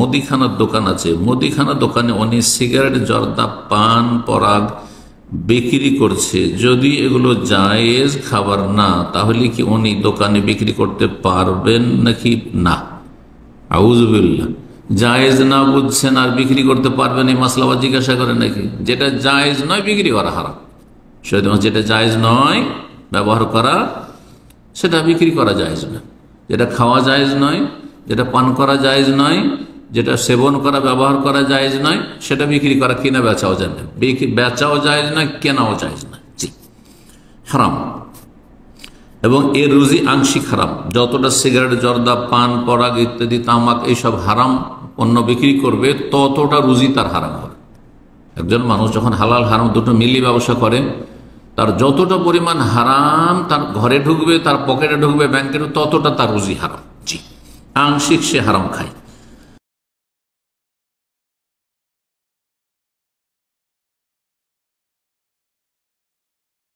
মুদিখানার দোকান আছে, মুদিখানার দোকানে উনি সিগারেট, জর্দা, পান পরাগ বিক্রি করছে, যদি এগুলো জায়েজ খাবার না, তাহলে কি উনি দোকানে বিক্রি করতে পারবেন নাকি না? আউযুবিল্লাহ, জায়েজ না বুঝছেন আর বিক্রি করতে পারবেন এই মাসলা জিজ্ঞাসা করেন নাকি? যেটা জায়েজ নয় বিক্রি করা হারাম, যেটা জায়েজ নয় ব্যবহার করা সেটা বিক্রি করা জায়েজ না, যেটা খাওয়া জায়েজ নয়, যেটা পান করা জায়েজ নয়, যেটা সেবন করা ব্যবহার করা জায়েজ নয়, সেটা বিক্রি করা কিনা বেচাও যায় না, বেচাও জায়েজ নয়, কেনাও জায়েজ নয়, জি হারাম। এবং এর রুজি আংশিক হারাম, যতটা সিগারেট, জর্দা, পান পরাগ ইত্যাদি, তামাক এইসব হারাম পণ্য বিক্রি করবে ততটা রুজি তার হারাম হবে। একজন মানুষ যখন হালাল হারাম দুটো মিলিয়ে ব্যবসা করে, তার যতটা পরিমাণ হারাম তার ঘরে ঢুকবে, তার পকেটে ঢুকবে, ব্যাংকে, ততটা তার রুজি হারাম, জি আংশিক সে হারাম খায়।